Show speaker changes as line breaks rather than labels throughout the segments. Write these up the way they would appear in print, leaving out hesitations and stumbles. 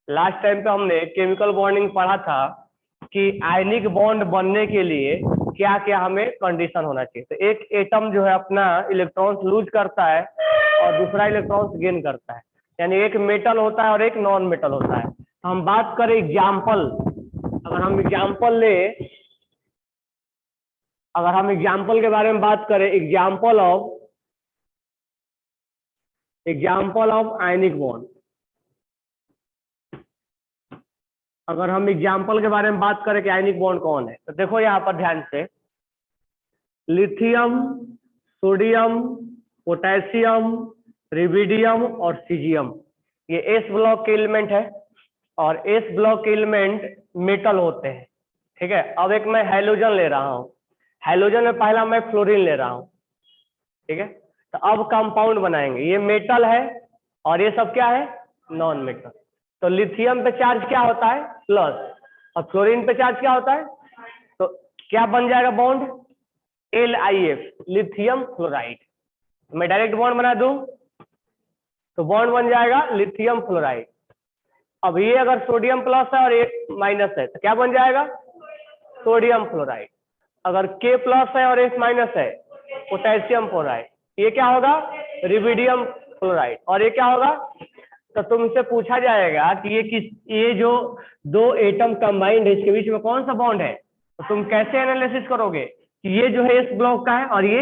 Last time पे हमने chemical bonding पढ़ा था कि आयनिक बॉन्ड बनने के लिए क्या क्या हमें कंडीशन होना चाहिए। तो एक एटम जो है अपना इलेक्ट्रॉन्स लूज करता है और दूसरा इलेक्ट्रॉन्स गेन करता है, यानी एक मेटल होता है और एक नॉन मेटल होता है। तो हम बात करें एग्जाम्पल, अगर हम एग्जाम्पल ले, अगर हम एग्जाम्पल के बारे में बात करें, एग्जाम्पल ऑफ आयनिक बॉन्ड, अगर हम एग्जाम्पल के बारे में बात करें कि आयनिक बॉन्ड कौन है, तो देखो यहाँ पर ध्यान से, लिथियम, सोडियम, पोटेशियम, रिबिडियम और सीजियम, ये एस ब्लॉक के एलिमेंट है और एस ब्लॉक के एलिमेंट मेटल होते हैं। ठीक है, अब एक मैं हैलोजन ले रहा हूँ, हैलोजन में पहला मैं फ्लोरीन ले रहा हूँ। ठीक है, तो अब कंपाउंड बनाएंगे, ये मेटल है और ये सब क्या है, नॉन मेटल। तो लिथियम पे चार्ज क्या होता है, प्लस, और फ्लोरीन पे चार्ज क्या होता है, तो क्या बन जाएगा बॉन्ड, LiF, लिथियम फ्लोराइड। मैं डायरेक्ट बॉन्ड बना दूं तो बॉन्ड बन जाएगा लिथियम फ्लोराइड। अब ये अगर सोडियम प्लस है और ये माइनस है तो क्या बन जाएगा, सोडियम फ्लोराइड। अगर K प्लस है और S माइनस है, पोटेशियम फ्लोराइड। ये क्या होगा, रिबिडियम फ्लोराइड। और ये क्या होगा, तो तुमसे पूछा जाएगा कि ये जो दो एटम कंबाइंड है इसके बीच में कौन सा बॉन्ड है, तो तुम कैसे एनालिसिस करोगे कि ये जो है इस ब्लॉक का है और ये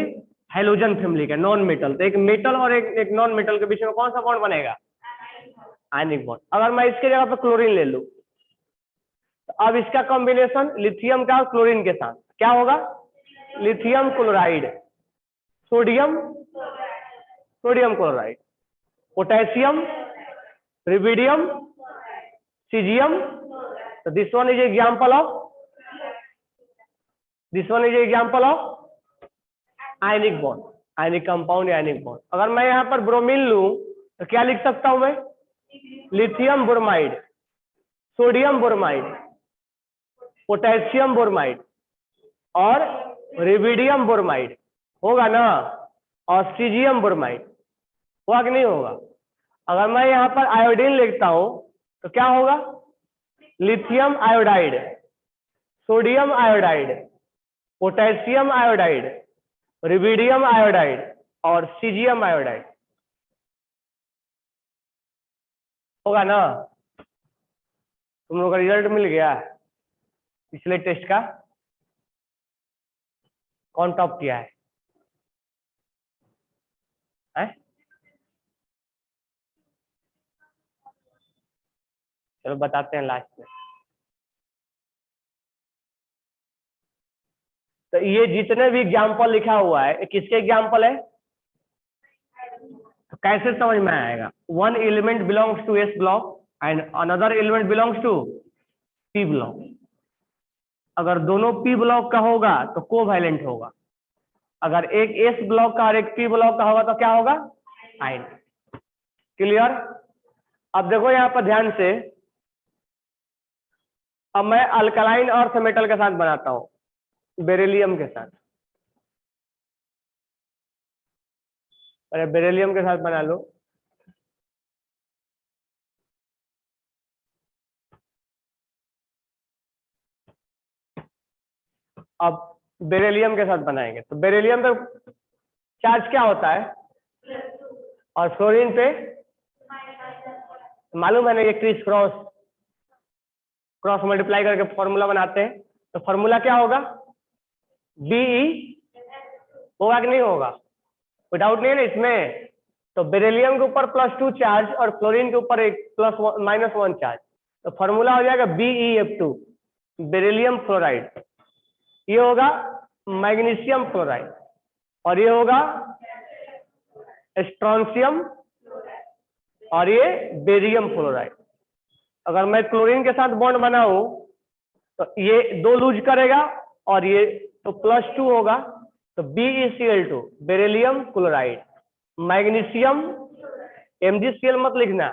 हैलोजन फैमिली का नॉन मेटल, तो एक मेटल और एक नॉन मेटल के बीच में कौन सा बॉन्ड बनेगा, आयनिक बॉन्ड। अगर मैं इसके जगह पे क्लोरीन ले लूं, तो अब इसका कॉम्बिनेशन लिथियम का क्लोरीन के साथ क्या होगा, lithium chloride, sodium chloride, potassium, rubidium, caesium. तो this one is example of ionic bond, ionic compound, ionic bond. अगर मैं यहां पर ब्रोमीन लूं तो क्या लिख सकता हूं मैं, lithium bromide, sodium bromide, potassium bromide और रिबिडियम ब्रोमाइड, होगा ना, और सीजियम ब्रोमाइड, होगा कि नहीं होगा। अगर मैं यहां पर आयोडीन लिखता हूं तो क्या होगा, lithium iodide, sodium iodide, potassium iodide, rubidium iodide और सीजियम आयोडाइड, होगा ना। तुम लोग का रिजल्ट मिल गया पिछले टेस्ट का, कौन टॉप किया है? चलो बताते हैं लास्ट में। तो ये जितने भी एग्जाम्पल लिखा हुआ है किसके एग्जाम्पल है, तो कैसे समझ में आएगा, one element belongs to S block and another element belongs to P block. अगर दोनों पी ब्लॉक का होगा तो कोवैलेंट होगा, अगर एक एस ब्लॉक का और एक पी ब्लॉक का होगा तो क्या होगा, आयन। क्लियर। अब देखो यहां पर ध्यान से, अब मैं अल्कलाइन अर्थ मेटल के साथ बनाता हूं, बेरिलियम के साथ। अरे बेरिलियम के साथ बना लो, अब बेरिलियम के साथ बनाएंगे तो बेरिलियम पे चार्ज क्या होता है और फ्लोरीन पे मालूम है ना, ये क्रॉस मल्टीप्लाई करके फॉर्मूला बनाते हैं, तो फॉर्मूला क्या होगा, BE, होगा कि नहीं होगा, कोई डाउट नहीं है ना इसमें। तो बेरिलियम के ऊपर +2 चार्ज और फ्लोरीन के ऊपर एक -1 चार्ज, तो फॉर्मूला हो जाएगा BeF2, बेरिलियम फ्लोराइड। ये होगा मैग्नीशियम फ्लोराइड और ये होगा स्ट्रोंशियम और ये बेरियम फ्लोराइड। अगर मैं क्लोरीन के साथ बॉन्ड बनाऊं तो ये दो लूज करेगा और ये तो +2 होगा, तो BeCl2, beryllium chloride, magnesium, MgCl मत लिखना,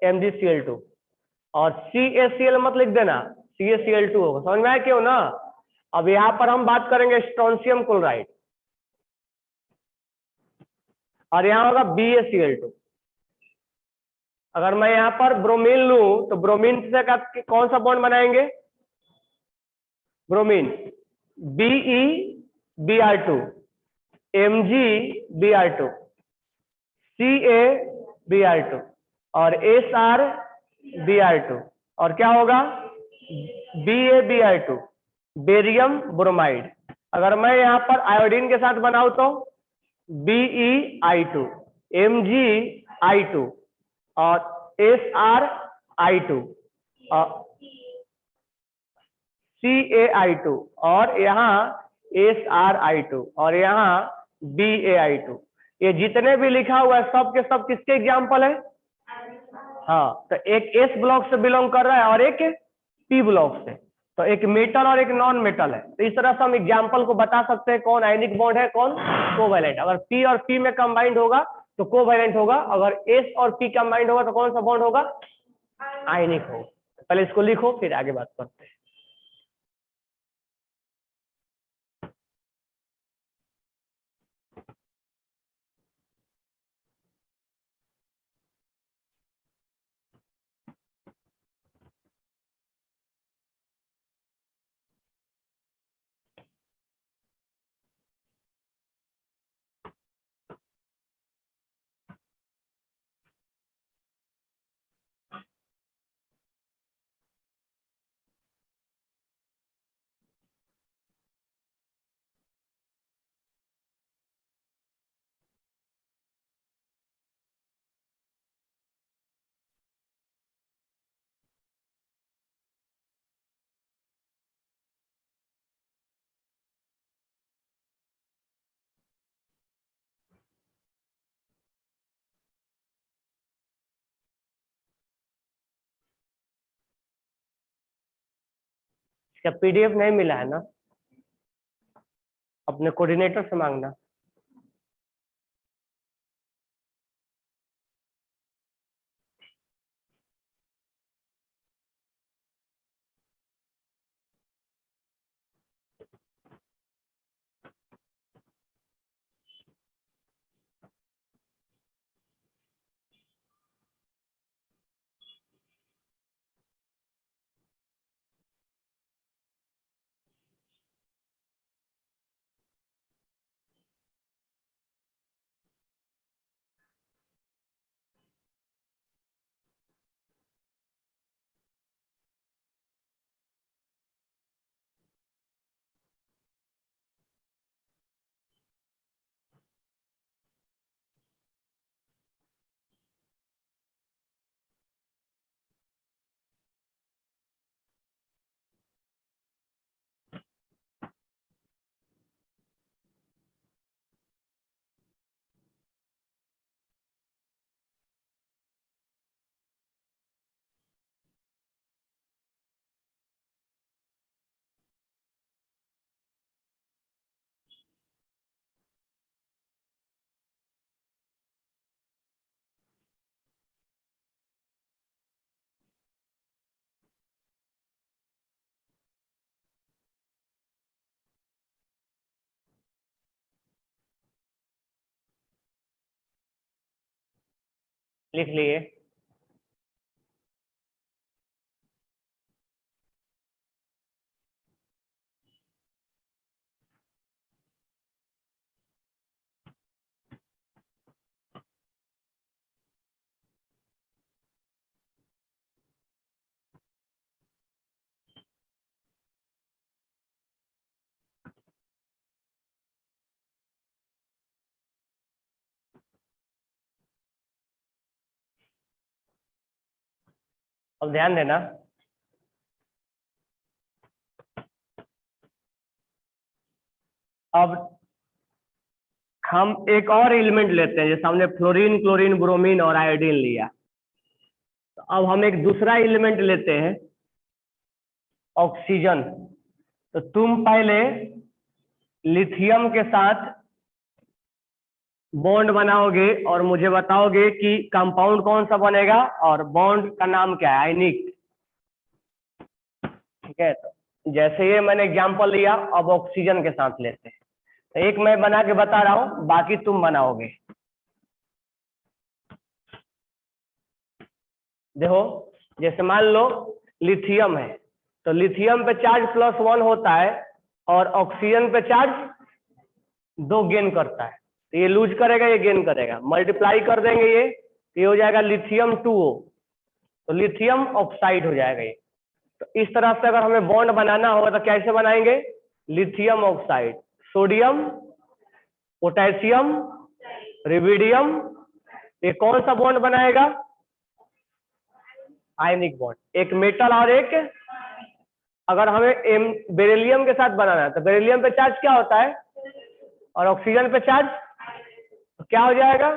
MgCl2, और CaCl मत लिख देना, CaCl2 होगा। समझ में आया क्यों ना। अब यहां पर हम बात करेंगे स्ट्रोंशियम क्लोराइड और यहां होगा BaCl2। अगर मैं यहाँ पर ब्रोमीन लूं तो ब्रोमीन से कौन सा बॉन्ड बनाएंगे? ब्रोमीन BeBr2, MgBr2, CaBr2 और SrBr2 और क्या होगा? BaBr2, barium bromide. अगर मैं यहाँ पर आयोडीन के साथ बनाऊं तो BeI2, MgI2 और SrI2 और CaI2 और यहाँ SrI2 और यहाँ BaI2। ये जितने भी लिखा हुआ है सब के सब किसके एग्जाम्पल है? हाँ, तो एक S ब्लॉक से बिलोंग कर रहा है और एक P ब्लॉक से, तो एक मेटल और एक नॉन मेटल है। तो इस तरह से हम एग्जाम्पल को बता सकते हैं कौन आयनिक बॉन्ड है, कौन कोवैलेंट। अगर P और P में कंबाइंड होगा तो कोवैलेंट होगा, अगर S और P कंबाइंड होगा तो कौन सा बॉन्ड होगा? आयनिक होगा। पहले इसको लिखो फिर आगे बात करते हैं। इसका PDF नहीं मिला है ना? अपने कोऑर्डिनेटर से मांगना। लिख लिए? अब ध्यान देना, अब हम एक और एलिमेंट लेते हैं। जैसे हमने फ्लोरीन, क्लोरीन, ब्रोमीन और आयोडीन लिया, तो अब हम एक दूसरा एलिमेंट लेते हैं, ऑक्सीजन। तो तुम पहले लिथियम के साथ बॉन्ड बनाओगे और मुझे बताओगे कि कंपाउंड कौन सा बनेगा और बॉन्ड का नाम क्या है, आयनिक। ठीक है, तो जैसे ये मैंने एग्जांपल लिया, अब ऑक्सीजन के साथ लेते हैं। तो एक मैं बना के बता रहा हूं, बाकी तुम बनाओगे। देखो, जैसे मान लो लिथियम है, तो लिथियम पे चार्ज +1 होता है और ऑक्सीजन पे चार्ज 2 गेन करता है, तो ये लूज करेगा, ये गेन करेगा, मल्टीप्लाई कर देंगे ये हो जाएगा लिथियम 2O, तो लिथियम ऑक्साइड हो जाएगा ये। तो इस तरह से अगर हमें बॉन्ड बनाना होगा तो कैसे बनाएंगे? लिथियम ऑक्साइड, सोडियम, पोटेशियम, रिबिडियम, ये कौन सा बॉन्ड बनाएगा? Ionic bond. एक मेटल और एक, अगर हमें बेरिलियम के साथ बनाना है तो बेरिलियम पे चार्ज क्या होता है और ऑक्सीजन पे चार्ज, तो क्या हो जाएगा?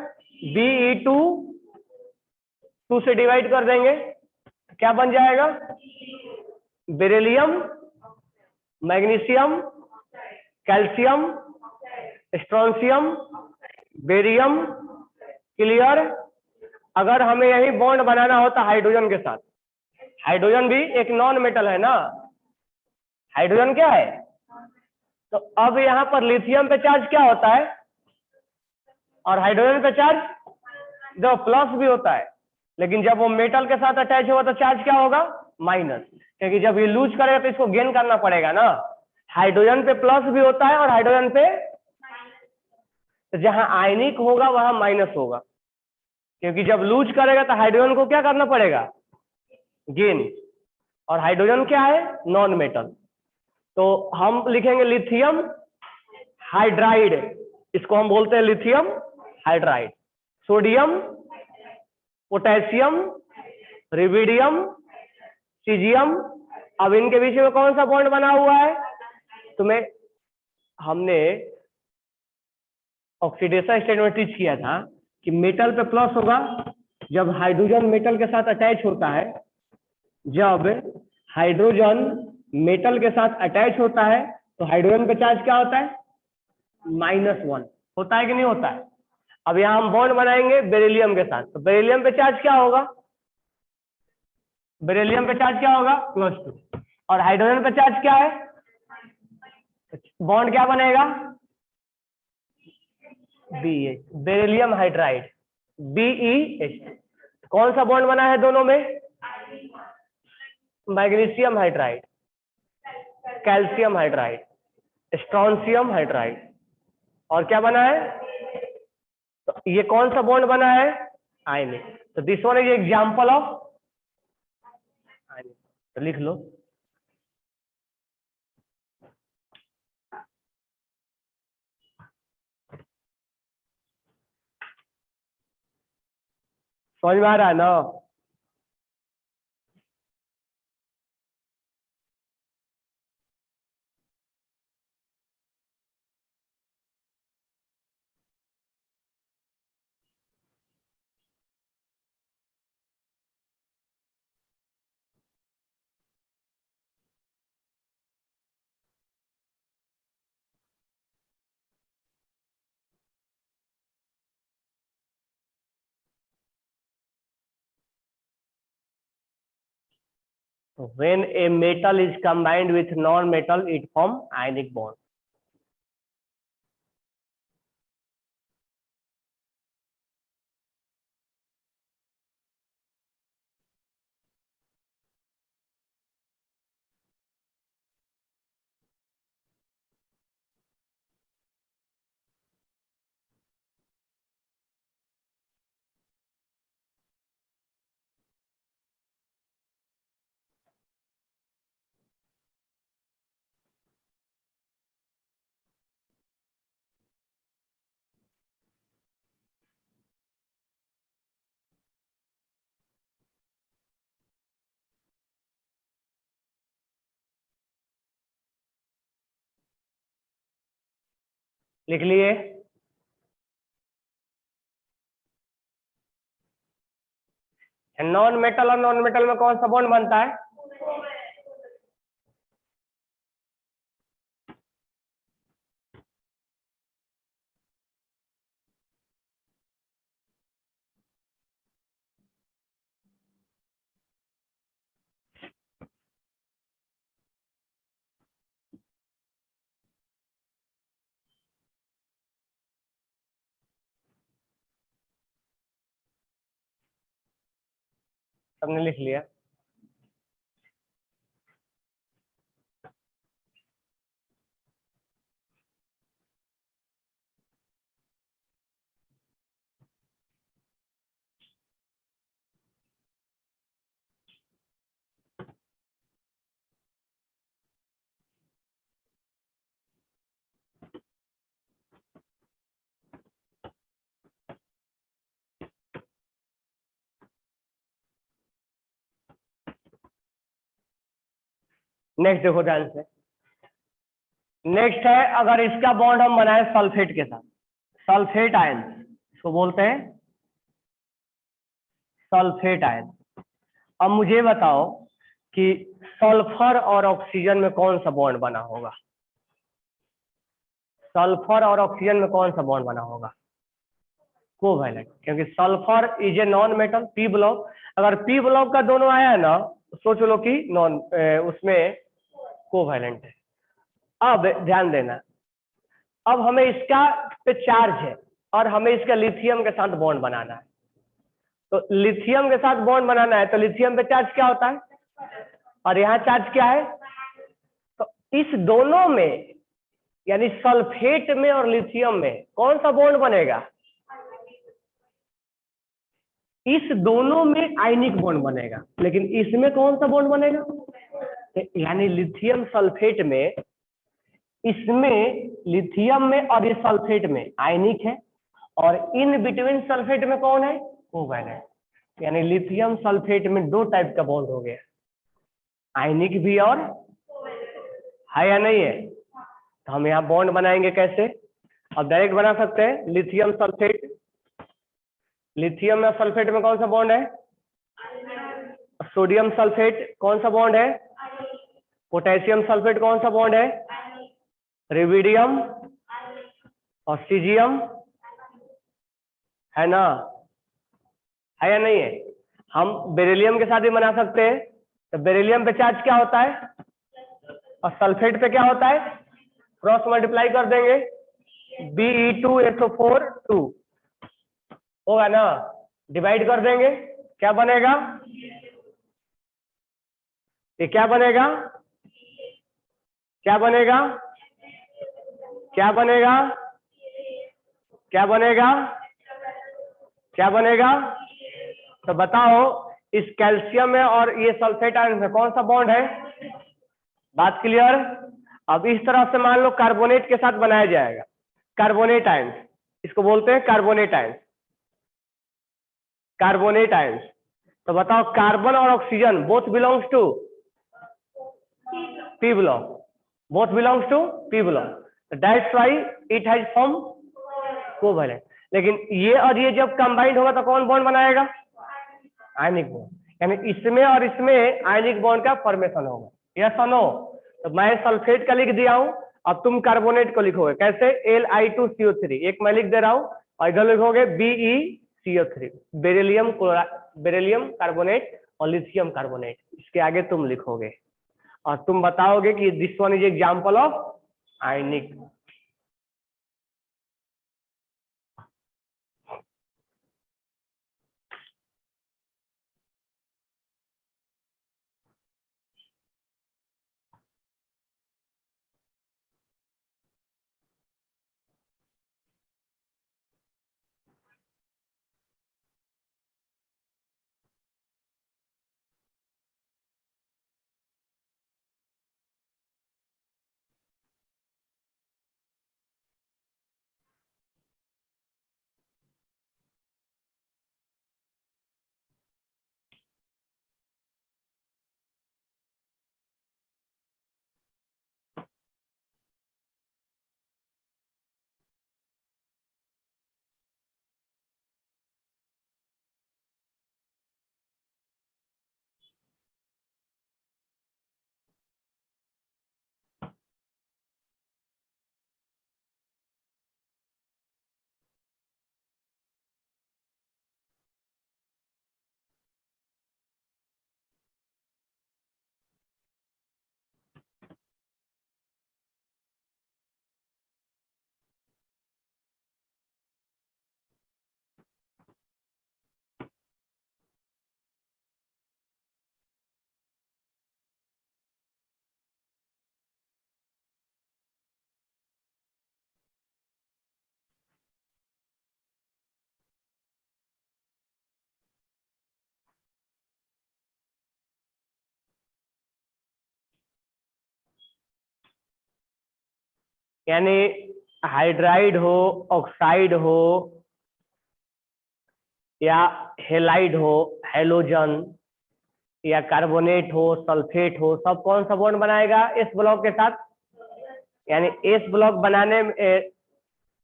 Be2, 2 से डिवाइड कर देंगे तो क्या बन जाएगा? Beryllium, magnesium, calcium, strontium, barium, clear. अगर हमें यही बॉन्ड बनाना होता हाइड्रोजन के साथ, हाइड्रोजन भी एक नॉन मेटल है ना, हाइड्रोजन क्या है? तो अब यहां पर लिथियम पे चार्ज क्या होता है और हाइड्रोजन पे चार्ज जो प्लस भी होता है, लेकिन जब वो मेटल के साथ अटैच होगा तो चार्ज क्या होगा? माइनस, क्योंकि जब ये लूज करेगा तो इसको गेन करना पड़ेगा ना। हाइड्रोजन पे प्लस भी होता है और हाइड्रोजन पे, तो जहां आयनिक होगा वहां माइनस होगा, क्योंकि जब लूज करेगा तो हाइड्रोजन को क्या करना पड़ेगा? गेन, और हाइड्रोजन क्या है? Non metal. तो हम लिखेंगे लिथियम हाइड्राइड, इसको हम बोलते हैं lithium hydride. Sodium, potassium, rubidium, caesium, अब इनके बीच में कौन सा बॉन्ड बना हुआ है? तुम्हें हमने ऑक्सीडेशन स्टेट में टीच किया था कि मेटल पे प्लस होगा जब हाइड्रोजन मेटल के साथ अटैच होता है, जब हाइड्रोजन मेटल के साथ अटैच होता है तो हाइड्रोजन पे चार्ज क्या होता है? -1 होता है कि नहीं होता है? अब यहां हम बॉन्ड बनाएंगे बेरिलियम के साथ, तो बेरिलियम पे चार्ज क्या होगा? बेरिलियम पे चार्ज क्या होगा? +2, और हाइड्रोजन पे चार्ज क्या है? बॉन्ड क्या बनेगा? BH, beryllium hydride, BeH। कौन सा बॉन्ड बना है दोनों में? Magnesium hydride, calcium hydride, strontium hydride, और क्या बना है? तो ये कौन सा बॉन्ड बना है? आयनिक। तो this one is example of आयनिक, तो लिख लो। समझ में आ रहा है ना? When a metal is combined with non-metal, it form ionic bond. लिख लिए? नॉन मेटल और नॉन मेटल में कौन सा बॉन्ड बनता है? सबने लिख लिया? नेक्स्ट देखो ध्यान से। नेक्स्ट है, अगर इसका बॉन्ड हम बनाए सल्फेट के साथ, सल्फेट आयन, इसको बोलते हैं सल्फेट आयन। अब मुझे बताओ कि सल्फर और ऑक्सीजन में कौन सा बॉन्ड बना होगा? सल्फर और ऑक्सीजन में कौन सा बॉन्ड बना होगा? कोवैलेंट, क्योंकि sulphur is a non metal, P block. अगर पी ब्लॉक का दोनों आया है ना, तो सोच लो कि नॉन, उसमें कोवैलेंट है। अब ध्यान देना, अब हमें इसका पे चार्ज है और हमें इसका लिथियम के साथ बॉन्ड बनाना है। तो लिथियम के साथ बॉन्ड बनाना है तो लिथियम पे चार्ज क्या होता है और यहाँ चार्ज क्या है? तो इस दोनों में, यानी सल्फेट में और लिथियम में कौन सा बॉन्ड बनेगा? इस दोनों में आयनिक बॉन्ड बनेगा, लेकिन इसमें कौन सा बॉन्ड बनेगा? यानी लिथियम सल्फेट में, इसमें लिथियम में और इस सल्फेट में आयनिक है, और इन बिटवीन सल्फेट में कौन है? कोवैलेंट। यानी लिथियम सल्फेट में दो टाइप का बॉन्ड हो गया, आयनिक भी और है या नहीं है? तो हम यहाँ बॉन्ड बनाएंगे कैसे? अब डायरेक्ट बना सकते हैं, लिथियम सल्फेट, लिथियम और सल्फेट में कौन सा बॉन्ड है? सोडियम सल्फेट कौन सा बॉन्ड है? पोटेशियम सल्फेट कौन सा बॉन्ड है? रिविडियम और सीजियम, है ना? है या नहीं है? हम बेरिलियम के साथ भी बना सकते हैं। तो बेरिलियम पे चार्ज क्या होता है और सल्फेट पे क्या होता है? क्रॉस मल्टीप्लाई कर देंगे, Be2SO4 2 होगा ना, डिवाइड कर देंगे, क्या बनेगा? ये क्या बनेगा? क्या बनेगा? क्या बनेगा? क्या बनेगा? क्या बनेगा? तो बताओ, इस कैल्शियम में और ये सल्फेट आयन में कौन सा बॉन्ड है? बात क्लियर? अब इस तरह से मान लो कार्बोनेट के साथ बनाया जाएगा, कार्बोनेट आयन, इसको बोलते हैं कार्बोनेट आयन, कार्बोनेट आयन। तो बताओ, कार्बन और oxygen both belongs to P block, both belongs to P block, that's why it has form covalent. लेकिन ये और ये जब कंबाइंड होगा तो कौन बॉन्ड बनाएगा? Ionic bond. यानी इसमें और इसमें आयनिक बॉन्ड का फॉर्मेशन होगा, यस और नो? तो मैं सल्फेट का लिख दिया हूं, अब तुम कार्बोनेट को लिखोगे कैसे? Li2CO3, एक मैं लिख दे रहा हूं, और इधर लिखोगे BeCO3, बेरिलियम बेरिलियम कार्बोनेट और लिथियम कार्बोनेट, इसके आगे तुम लिखोगे और तुम बताओगे कि this one is example of ionic. यानी हाइड्राइड हो, ऑक्साइड हो, या हेलाइड हो, हेलोजन, या कार्बोनेट हो, सल्फेट हो, सब कौन सा बॉन्ड बनाएगा एस ब्लॉक के साथ? यानी एस ब्लॉक बनाने में,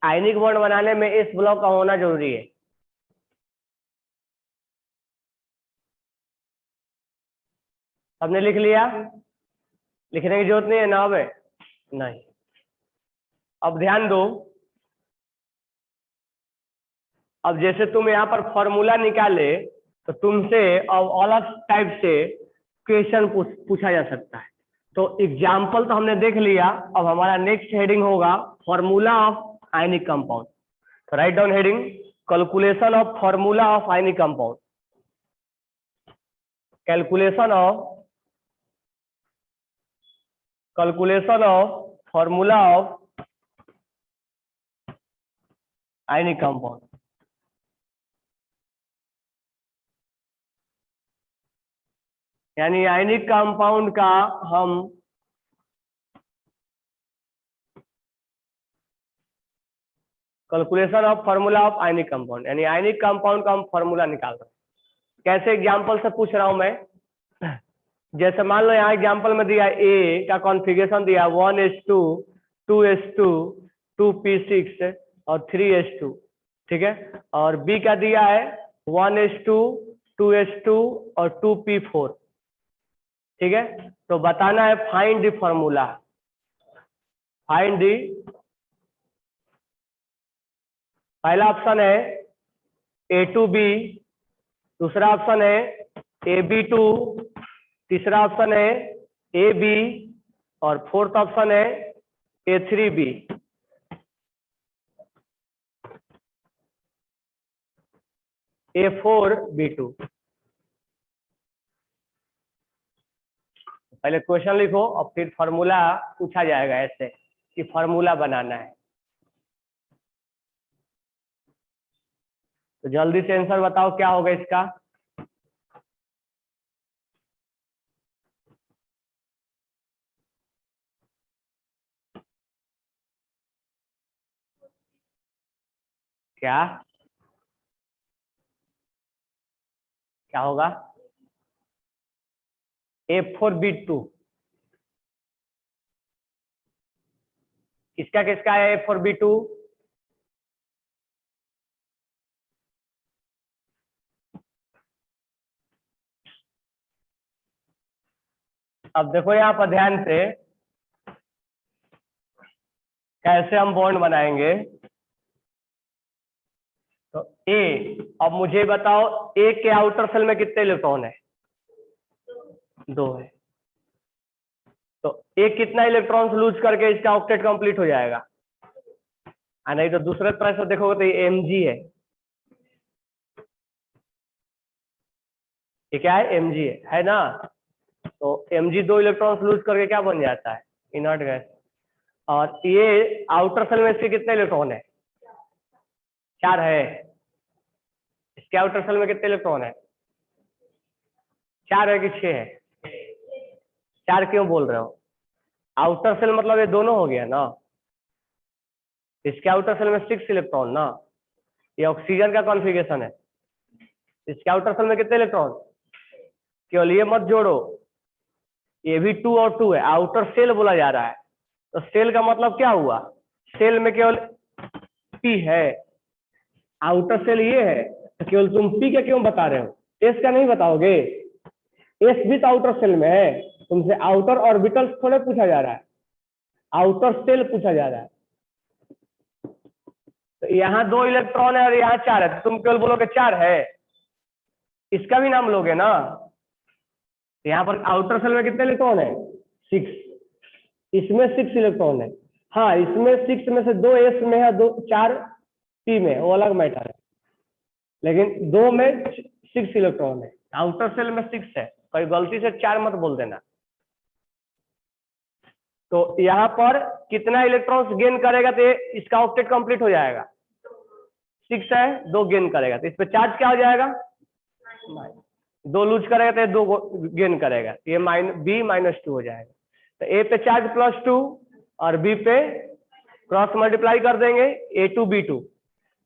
आयनिक बॉन्ड बनाने में एस ब्लॉक का होना जरूरी है। सबने लिख लिया? लिखने की जरूरत नहीं है ना अब? नहीं। अब ध्यान दो, अब जैसे तुम यहाँ पर फॉर्मूला निकाले तो तुमसे अब अलग टाइप से क्वेश्चन पूछा जा सकता है। तो एग्जाम्पल तो हमने देख लिया, अब हमारा नेक्स्ट हेडिंग होगा फॉर्मूला ऑफ आयनिक कंपाउंड। तो write down heading, calculation of formula of ionic compound. Calculation of formula of ionic compound. यानी आयनिक कंपाउंड का हम calculation of formula of ionic compound, यानी आयनिक कंपाउंड का हम formula निकाल रहे हैं। कैसे एग्जांपल से पूछ रहा हूं मैं? जैसे मान लो यहाँ एग्जांपल में दिया ए का कॉन्फ़िगरेशन दिया 1s2 2s2 2p6 और 3s2, ठीक है। और बी का दिया है 1s2 2s2 और 2p4, ठीक है। तो बताना है find the formula, find the. पहला ऑप्शन है A2B, दूसरा ऑप्शन है AB2, तीसरा ऑप्शन है AB और फोर्थ ऑप्शन है A3B। A4B2। पहले क्वेश्चन लिखो और फिर फॉर्मूला पूछा जाएगा ऐसे कि फॉर्मूला बनाना है। तो जल्दी से आंसर बताओ क्या होगा इसका? क्या क्या होगा? A4B2। किसका किसका है A4B2? अब देखो यहाँ पर ध्यान से कैसे हम बॉन्ड बनाएंगे। तो ए, अब मुझे बताओ ए के आउटर सेल में कितने इलेक्ट्रॉन है? 2 है। तो ए कितना इलेक्ट्रॉन्स लूज करके इसका ऑक्टेट कंप्लीट हो जाएगा? नहीं तो दूसरे तरह से देखोगे तो ये Mg ये क्या है? Mg है ना। तो Mg 2 इलेक्ट्रॉन्स लूज करके क्या बन जाता है? Inert gas. और ये आउटर सेल में इसके कितने इलेक्ट्रॉन है? 4 है। इसके आउटर सेल में कितने इलेक्ट्रॉन है? 4 है कि 6 है? 4 क्यों बोल रहे हो? आउटर सेल मतलब ये दोनों हो गया ना। इसके आउटर सेल में 6 इलेक्ट्रॉन ना। ये ऑक्सीजन का कॉन्फ़िगरेशन है। इसके आउटर सेल में कितने इलेक्ट्रॉन? केवल ये मत जोड़ो, ये भी 2 और 2 है। आउटर सेल बोला जा रहा है तो सेल का मतलब क्या हुआ? सेल में केवल पी है, आउटर सेल ये है, तो केवल तुम पी का क्यों बता रहे हो? एस का नहीं बताओगे? एस भी तो आउटर सेल में है। तुमसे आउटर ऑर्बिटल थोड़े पूछा जा रहा है, आउटर सेल पूछा जा रहा है। तो यहाँ 2 इलेक्ट्रॉन है और यहाँ 4 है, तो तुम केवल बोलोगे 4 है, इसका भी नाम लोगे ना। यहाँ पर आउटर सेल में कितने इलेक्ट्रॉन है? 6। इसमें 6 इलेक्ट्रॉन है। हाँ, इसमें 6 में से 2 एस में है, 4 पी में, वो अलग मैटर है। लेकिन 2 में 6 इलेक्ट्रॉन है, आउटर सेल में 6 है। कोई गलती से 4 मत बोल देना। तो यहाँ पर कितना इलेक्ट्रॉन्स गेन करेगा तो इसका ऑक्टेट कंप्लीट हो जाएगा? 6 है, 2 गेन करेगा तो इस पे चार्ज क्या हो जाएगा? 2 लूज करेगा तो 2 गेन करेगा, ये B -2 हो जाएगा। तो ए पे चार्ज +2 और बी पे क्रॉस मल्टीप्लाई कर देंगे A2B2,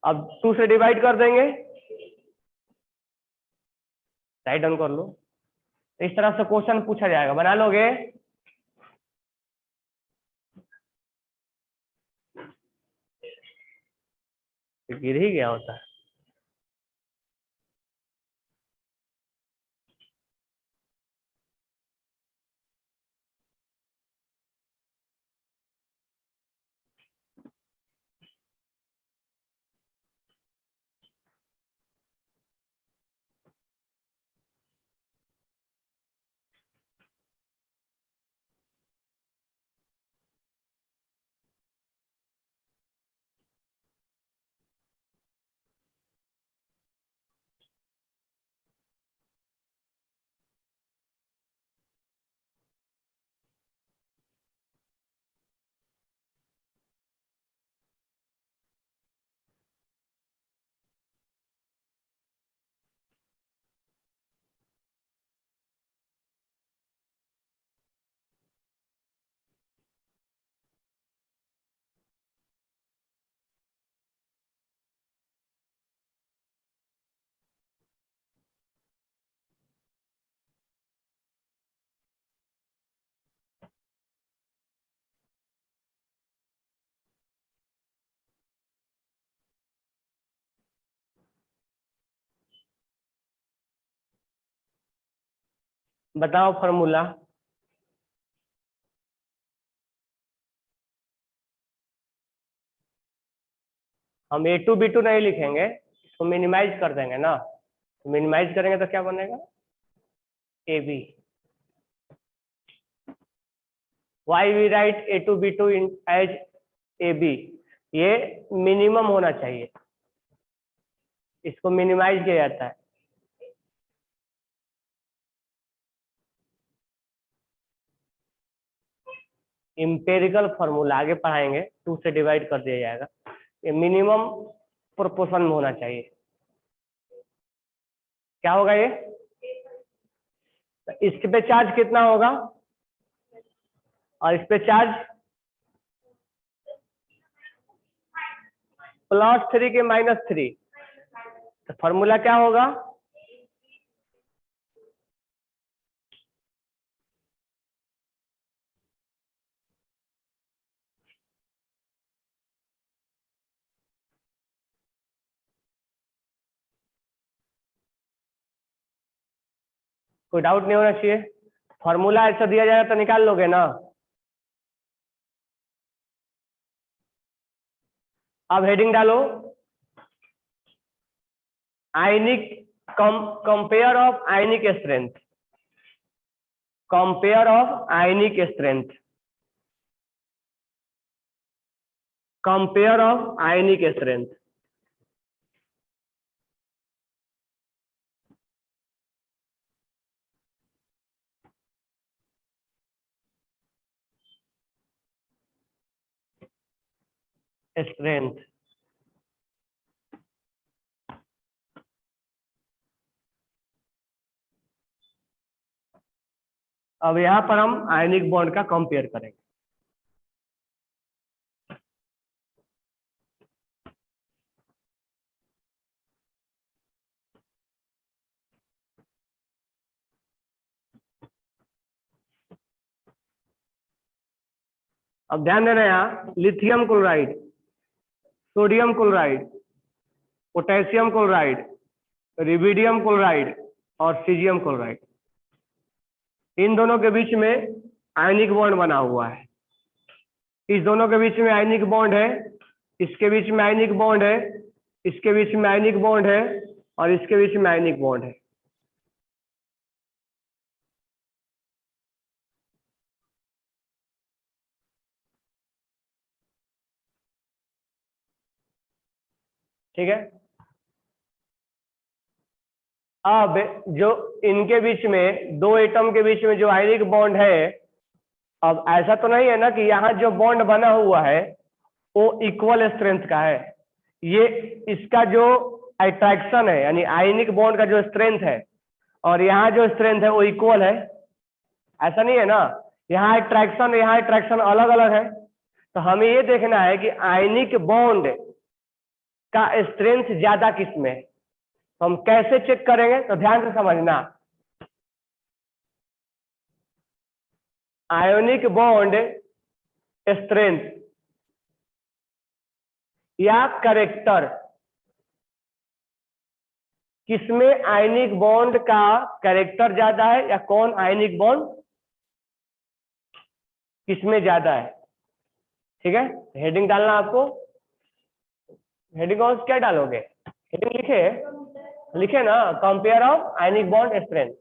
अब 2 से डिवाइड कर देंगे, राइट डाउन कर लो। इस तरह से क्वेश्चन पूछा जाएगा, बना लोगे? गिर ही गया होता है। बताओ फॉर्मूला। हम A2B2 नहीं लिखेंगे, इसको मिनिमाइज कर देंगे ना, तो मिनिमाइज करेंगे तो क्या बनेगा? AB। Why we write A2B2 in as AB? ये मिनिमम होना चाहिए, इसको मिनिमाइज किया जाता है। इंपेरिकल फॉर्मूला आगे पढ़ाएंगे, 2 से डिवाइड कर दिया जाएगा, ये मिनिमम प्रोपोर्शन में होना चाहिए। क्या होगा ये? इस पे चार्ज कितना होगा और इस पे चार्ज +3 के -3, तो फॉर्मूला क्या होगा? कोई डाउट नहीं होना चाहिए। फॉर्मूला ऐसा दिया जाएगा तो निकाल लोगे ना। अब हेडिंग डालो, ionic compare of ionic strength, compare of ionic strength, compare of ionic strength. Strength, अब यहां पर हम आयनिक बॉन्ड का कंपेयर करेंगे। अब ध्यान देना, यहाँ lithium chloride, sodium chloride, potassium chloride, rubidium chloride और सीजियम क्लोराइड, इन दोनों के बीच में आयनिक बॉन्ड बना हुआ है। इस दोनों के बीच में आयनिक बॉन्ड है, इसके बीच में आयनिक बॉन्ड है, इसके बीच में आयनिक बॉन्ड है और इसके बीच में आयनिक बॉन्ड है। ठीक है। अब जो इनके बीच में, दो एटम के बीच में जो आयनिक बॉन्ड है, अब ऐसा तो नहीं है ना कि यहाँ जो बॉन्ड बना हुआ है वो इक्वल स्ट्रेंथ का है। ये इसका जो अट्रैक्शन है, यानी आयनिक बॉन्ड का जो स्ट्रेंथ है और यहाँ जो स्ट्रेंथ है वो इक्वल है, ऐसा नहीं है ना। यहाँ अट्रैक्शन अलग अलग है, तो हमें ये देखना है कि आयनिक बॉन्ड का स्ट्रेंथ ज्यादा किसमें है। तो हम कैसे चेक करेंगे, तो ध्यान से समझना। आयोनिक बॉन्ड स्ट्रेंथ या करेक्टर, किसमें आयनिक बॉन्ड का करेक्टर ज्यादा है या कौन आयनिक बॉन्ड किसमें ज्यादा है। ठीक है, हेडिंग डालना आपको। हेडिंग और क्या डालोगे, हेडिंग लिखे ना, compare of ionic bond strength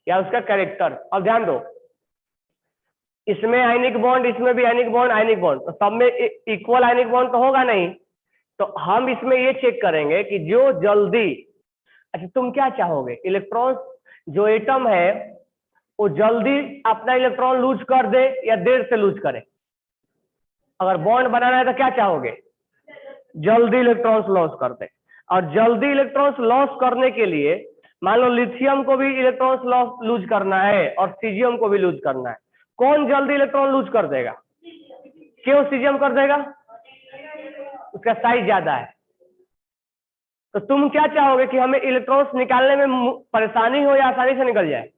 या उसका करेक्टर। अब ध्यान दो, इसमें आयनिक बॉन्ड, इसमें भी आयनिक बॉन्ड, तो सब में इक्वल आयनिक बॉन्ड तो होगा नहीं। तो हम इसमें ये चेक करेंगे कि जो जल्दी, अच्छा तुम क्या चाहोगे, इलेक्ट्रॉन जो एटम है वो जल्दी अपना इलेक्ट्रॉन लूज कर दे या देर से लूज करे। अगर बॉन्ड बनाना है तो क्या चाहोगे, जल्दी इलेक्ट्रॉन्स लॉस कर दे। और जल्दी इलेक्ट्रॉन्स लॉस करने के लिए मान लो लिथियम को भी इलेक्ट्रॉन्स लॉस लूज करना है और सीजियम को भी लूज करना है, कौन जल्दी इलेक्ट्रॉन लूज कर देगा, क्यों सीजियम कर देगा, उसका साइज ज्यादा है। तो तुम क्या चाहोगे कि हमें इलेक्ट्रॉन्स निकालने में परेशानी हो या आसानी से निकल जाए,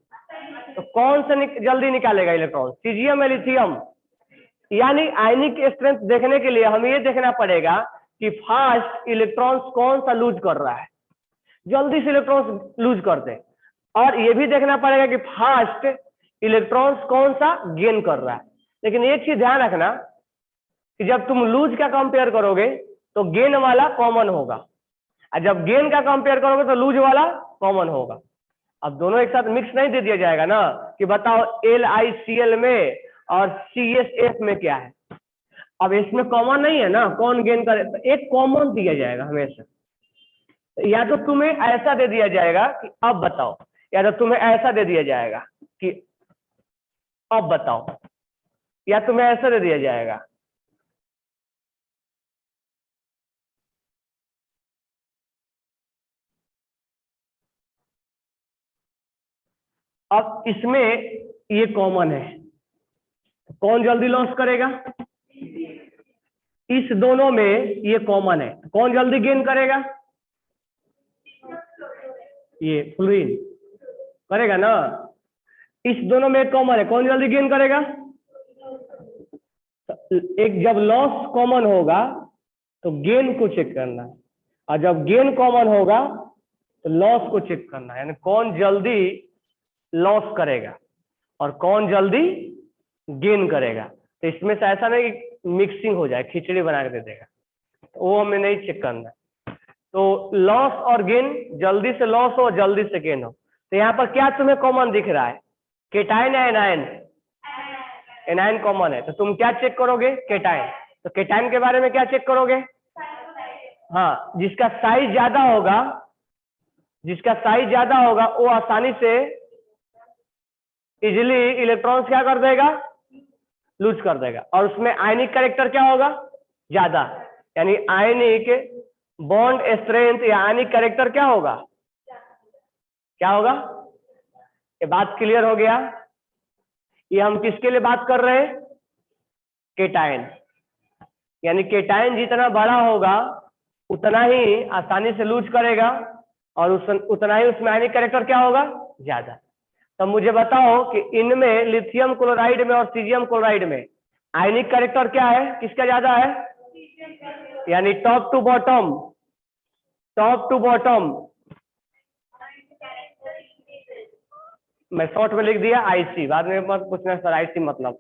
तो कौन से जल्दी निकालेगा इलेक्ट्रॉन, सीजियम या लिथियम। यानी आयनिक स्ट्रेंथ देखने के लिए हमें ये देखना पड़ेगा कि फास्ट इलेक्ट्रॉन्स कौन सा लूज कर रहा है, जल्दी से इलेक्ट्रॉन्स लूज कर दे। और ये भी देखना पड़ेगा कि फास्ट इलेक्ट्रॉन्स कौन सा गेन कर रहा है। लेकिन एक चीज ध्यान रखना कि जब तुम लूज का कंपेयर करोगे तो गेन वाला कॉमन होगा, और जब गेन का कंपेयर करोगे तो लूज वाला कॉमन होगा। अब दोनों एक साथ मिक्स नहीं दे दिया जाएगा ना कि बताओ LiCl में और CSF में क्या है। अब इसमें कॉमन नहीं है ना, कौन गेन करे, तो एक कॉमन दिया जाएगा हमेशा। या तो तुम्हें ऐसा दे दिया जाएगा कि अब बताओ, या तो तुम्हें ऐसा दे दिया जाएगा कि अब बताओ, या तुम्हें ऐसा दे दिया जाएगा। अब इसमें ये कॉमन है, कौन जल्दी लॉस करेगा, इस दोनों में ये कॉमन है, कौन जल्दी गेन करेगा, ये फ्लोरीन करेगा ना। इस दोनों में कॉमन है, कौन जल्दी गेन करेगा, एक जब लॉस कॉमन होगा तो गेन को चेक करना है, और जब गेन कॉमन होगा तो लॉस को चेक करना है, यानी कौन जल्दी लॉस करेगा और कौन जल्दी गेन करेगा। तो इसमें से ऐसा नहीं कि मिक्सिंग हो जाए, खिचड़ी बना के दे देगा, तो वो हमें नहीं चेक करना है। तो लॉस और गेन, जल्दी से लॉस हो जल्दी से गेन हो। तो यहाँ पर क्या तुम्हें कॉमन दिख रहा है, केटाइन या एनायन, एनायन कॉमन है। तो तुम क्या चेक करोगे, केटाइन। तो केटाइन के बारे में क्या चेक करोगे, हाँ जिसका साइज ज्यादा होगा, जिसका साइज ज्यादा होगा वो आसानी से इजिली इलेक्ट्रॉन्स क्या कर देगा, लूज कर देगा, और उसमें आयनिक कैरेक्टर क्या होगा, ज्यादा। यानी आयनिक बॉन्ड स्ट्रेंथ या आयनिक कैरेक्टर क्या होगा, क्या होगा। ये बात क्लियर हो गया। ये हम किसके लिए बात कर रहे हैं, केटाइन। यानी केटाइन जितना बड़ा होगा उतना ही आसानी से लूज करेगा, और उतना ही उसमें आयनिक कैरेक्टर क्या होगा, ज्यादा। तो मुझे बताओ कि इनमें लिथियम क्लोराइड में और सीजियम क्लोराइड में आयनिक कैरेक्टर क्या है, किसका ज्यादा है, यानी top to bottom, top to bottom. मैं शॉर्ट में लिख दिया आईसी, बाद में मत पूछना सर आईसी मतलब,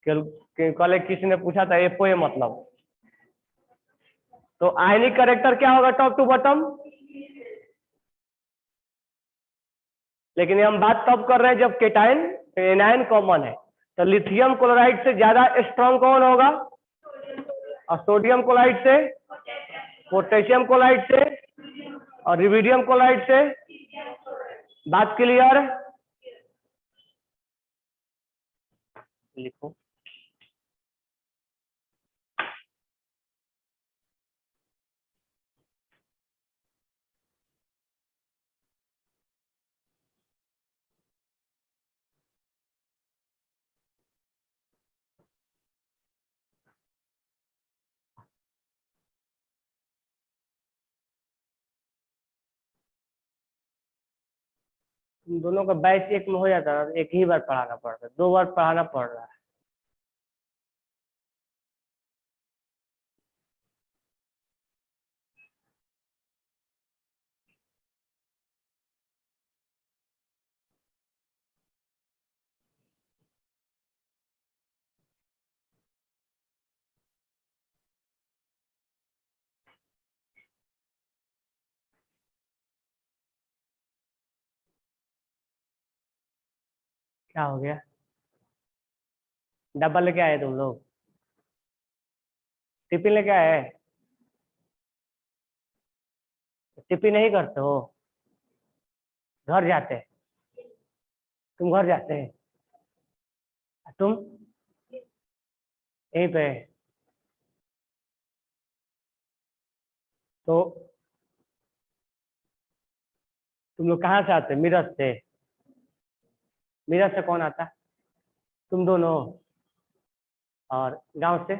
कल किसी ने पूछा था एफओए मतलब। तो आयनिक कैरेक्टर क्या होगा, टॉप टू बॉटम। लेकिन हम बात तब कर रहे हैं जब केटाइन एनायन कॉमन है। तो लिथियम क्लोराइड से ज्यादा स्ट्रॉन्ग कौन होगा, और सोडियम क्लोराइड से, पोटेशियम क्लोराइड से, और रिविडियम क्लोराइड से। बात क्लियर, लिखो। तुम दोनों का बैच एक में हो जाता है, एक ही बार पढ़ाना पड़ता है, 2 बार पढ़ाना पड़ रहा है। क्या हो गया? डब्बा लेके आए तुम लोग? टिफिन लेके आए? टिफिन नहीं करते हो? घर जाते हैं? तुम घर जाते हैं? तुम यहीं पे? तो तुम लोग कहाँ से आते हैं? मीरठ से? मीरठ से कौन आता है? तुम दोनों? और गांव से?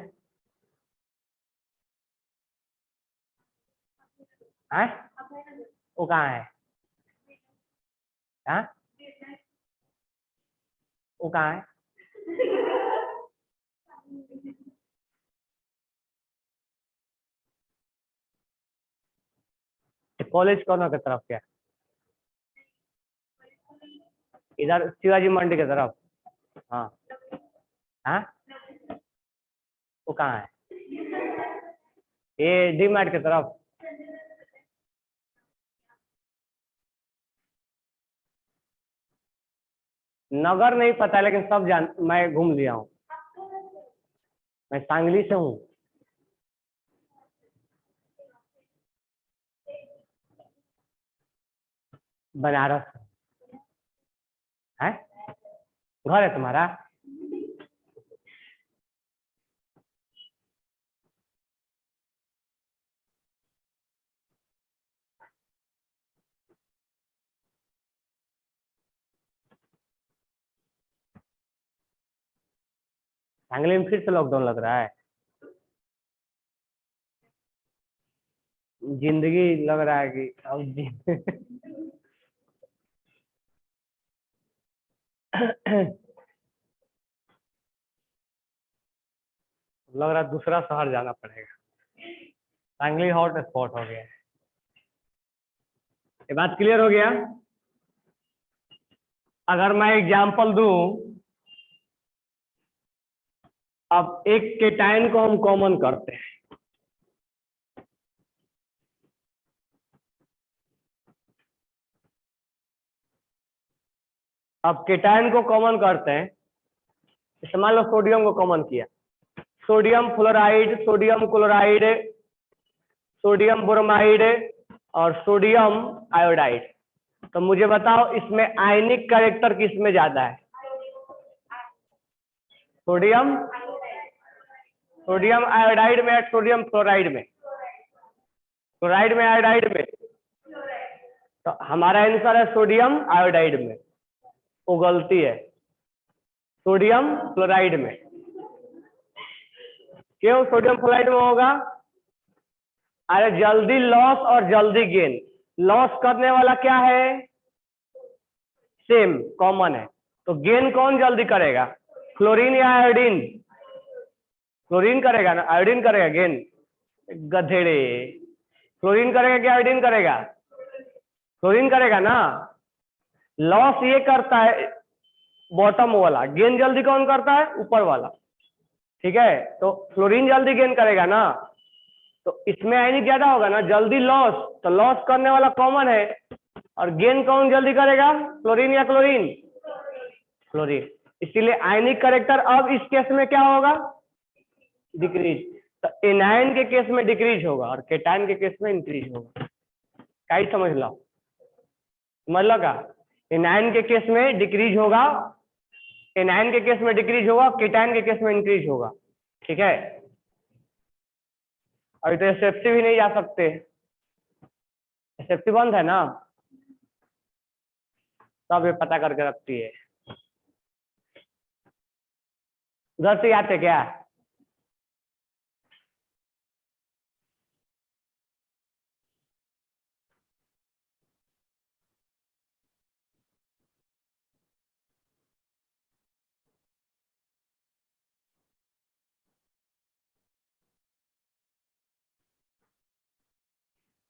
हैं? वो कहाँ है? हाँ? वो कहाँ है? कॉलेज कौन की तरफ क्या? इधर शिवाजी मंडी की तरफ? हाँ। हाँ? वो कहाँ है? ये डी मार्ट की तरफ? नगर नहीं पता है, लेकिन सब जान, मैं घूम लिया हूँ। मैं सांगली से हूँ। बनारस है। घर है तुम्हारा? सांगली में फिर से लॉकडाउन लग रहा है? जिंदगी लग रहा है कि अब लग रहा है दूसरा शहर जाना पड़ेगा। सांगली हॉट स्पॉट हो गया है। ये बात क्लियर हो गया? अगर मैं एग्जांपल दूं, अब एक केटाइन को हम कॉमन करते हैं। अब केटाइन को कॉमन करते हैं। जैसे मान लो सोडियम को कॉमन किया, sodium fluoride, sodium chloride, sodium bromide और सोडियम आयोडाइड। तो मुझे बताओ इसमें आयनिक कैरेक्टर किस में ज्यादा है? सोडियम सोडियम आयोडाइड में या सोडियम फ्लोराइड में? क्लोराइड में, आयोडाइड में? तो हमारा आंसर है सोडियम आयोडाइड में। वो गलती है, सोडियम फ्लोराइड में। क्यों सोडियम फ्लोराइड में होगा? अरे जल्दी लॉस और जल्दी गेन। लॉस करने वाला क्या है? सेम, कॉमन है। तो गेन कौन जल्दी करेगा? क्लोरीन या आयोडीन? क्लोरीन करेगा ना, आयोडीन करेगा गेन? गधेड़े, क्लोरीन करेगा कि आयोडीन करेगा? क्लोरीन करेगा ना। लॉस ये करता है बॉटम वाला, गेन जल्दी कौन करता है? ऊपर वाला। ठीक है, तो क्लोरीन जल्दी गेन करेगा ना, तो इसमें आयनिक ज्यादा होगा ना, जल्दी लॉस। तो लॉस करने वाला कॉमन है, और गेन कौन जल्दी करेगा? क्लोरीन या क्लोरीन? क्लोरीन। इसीलिए आयनिक करेक्टर अब इस केस में क्या होगा? डिक्रीज। तो एनायन के केस में डिक्रीज होगा और केटायन के केस में इंक्रीज होगा। क्या ही समझ लो, समझ लो का? एनायन के केस में डिक्रीज होगा, एनायन के केस में डिक्रीज होगा, केटायन के केस में इंक्रीज होगा। ठीक है, अभी तो एसएफसी भी नहीं जा सकते, एसएफसी बंद है ना, सब ये पता करके रखती है। उधर से आते क्या?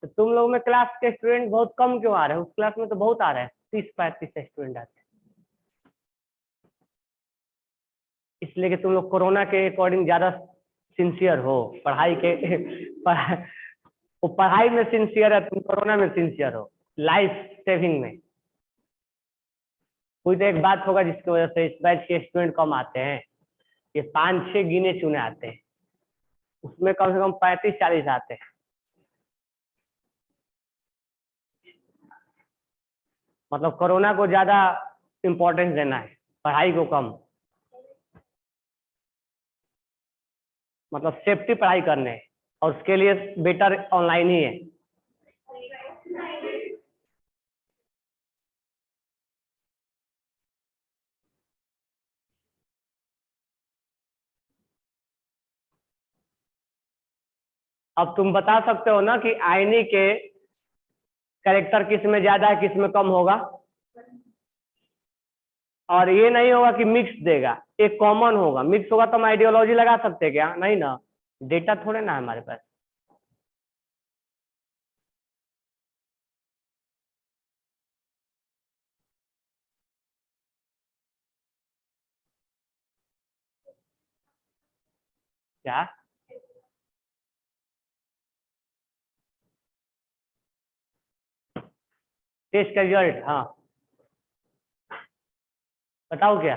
तो तुम लोग में क्लास के स्टूडेंट बहुत कम क्यों आ रहे हैं? उस क्लास में तो बहुत आ रहे हैं, 30-35 स्टूडेंट आते हैं। इसलिए कि तुम लोग कोरोना के अकॉर्डिंग ज्यादा सिंसियर हो पढ़ाई के वो पढ़ाई में सिंसियर है, तुम कोरोना में सिंसियर हो लाइफ सेविंग में। कोई तो एक बात होगा जिसकी वजह से इस बैच के स्टूडेंट कम आते हैं। ये 5-6 गिने चुने आते हैं, उसमें कम से कम 35-40 आते हैं। मतलब कोरोना को ज्यादा इम्पोर्टेंस देना है, पढ़ाई को कम। मतलब सेफ्टी पढ़ाई करने है, और उसके लिए बेटर ऑनलाइन ही है। अब तुम बता सकते हो ना कि आईनी के कैरेक्टर किस में ज्यादा है, किस में कम होगा। और ये नहीं होगा कि मिक्स देगा, एक कॉमन होगा। मिक्स होगा तो हम आइडियोलॉजी लगा सकते हैं क्या? नहीं ना, डेटा थोड़े ना है हमारे पास। क्या टेस्ट का रिजल्ट? हाँ बताओ क्या।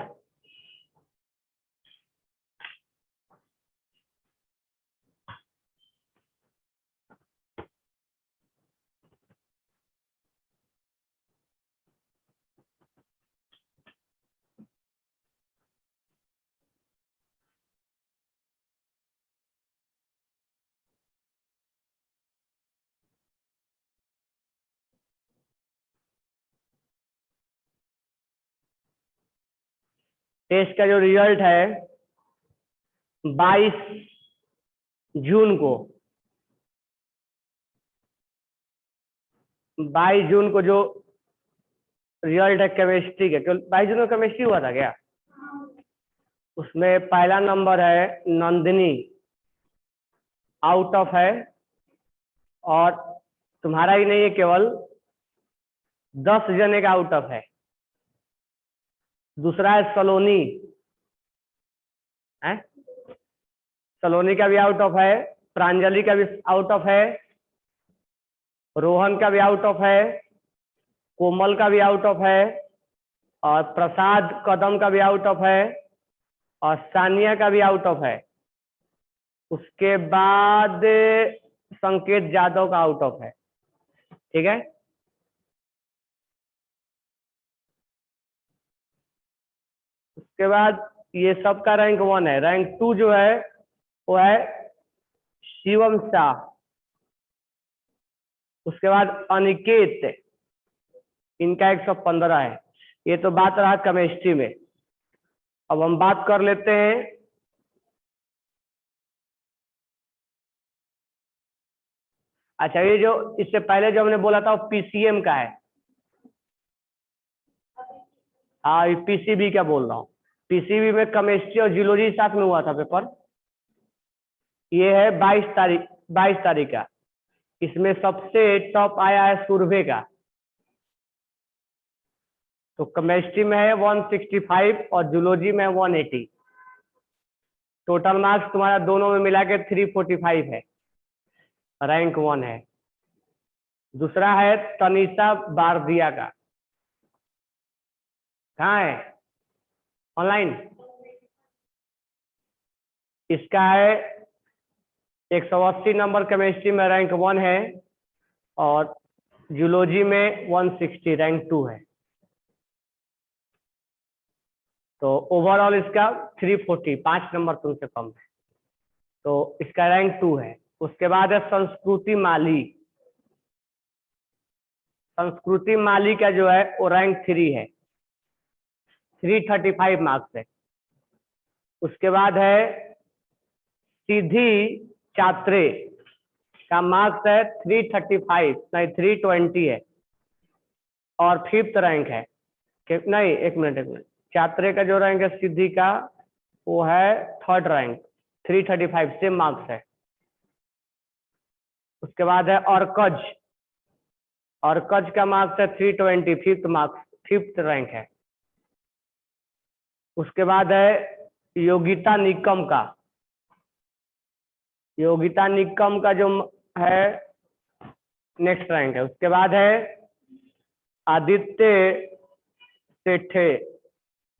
टेस्ट का जो रिजल्ट है 22 जून को, 22 जून को जो रिजल्ट है केमिस्ट्री के, 22 जून को केमिस्ट्री हुआ था क्या? उसमें पहला नंबर है नंदिनी, आउट ऑफ है। और तुम्हारा ही नहीं है, केवल 10 जने का आउट ऑफ है। दूसरा है सलोनी है, सलोनी का भी आउट ऑफ है। प्रांजलि का भी आउट ऑफ है। रोहन का भी आउट ऑफ है। कोमल का भी आउट ऑफ है। और प्रसाद कदम का भी आउट ऑफ है। और सानिया का भी आउट ऑफ है। उसके बाद संकेत जादव का आउट ऑफ है। ठीक है, उसके बाद ये सबका रैंक 1 है। रैंक 2 जो है वो है शिवम शाह। उसके बाद अनिकेत, इनका 115 है। ये तो बात रहा केमिस्ट्री में। अब हम बात कर लेते हैं अच्छा, ये जो इससे पहले जो हमने बोला था वो पीसीएम का है। हाँ, पीसीबी क्या बोल रहा हूँ। पीसीबी में केमिस्ट्री और जियोलॉजी साथ में हुआ था पेपर। ये है 22 तारीख, 22 तारीख का। इसमें सबसे टॉप आया है सुरभि का। तो केमिस्ट्री में है 165 और जूलॉजी में 180। टोटल मार्क्स तुम्हारा दोनों में मिला के 345 है। रैंक 1 है। दूसरा है तनिषा बारदिया का। कहाँ है? ऑनलाइन। इसका है 180 नंबर, केमिस्ट्री में रैंक 1 है। और जूलॉजी में 160, रैंक 2 है। तो ओवरऑल इसका 340, 5 नंबर तुमसे कम है। तो इसका रैंक 2 है। उसके बाद है संस्कृति माली। संस्कृति माली का जो है वो रैंक 3 है, 335 मार्क्स है। उसके बाद है सीधी चात्रे का मार्क्स है 335, नहीं 320 है। और 5th रैंक है। नहीं, एक मिनट, चात्रे का जो रैंक है सिद्धि का वो है 3rd रैंक, 335 सेम मार्क्स है। उसके बाद है अर्कज, अर्कज का मार्क्स है 320, फिफ्थ मार्क्स, फिफ्थ रैंक है। उसके बाद है योगिता निकम का, योगिता निकम का जो है नेक्स्ट रैंक है। उसके बाद है आदित्य सेठे,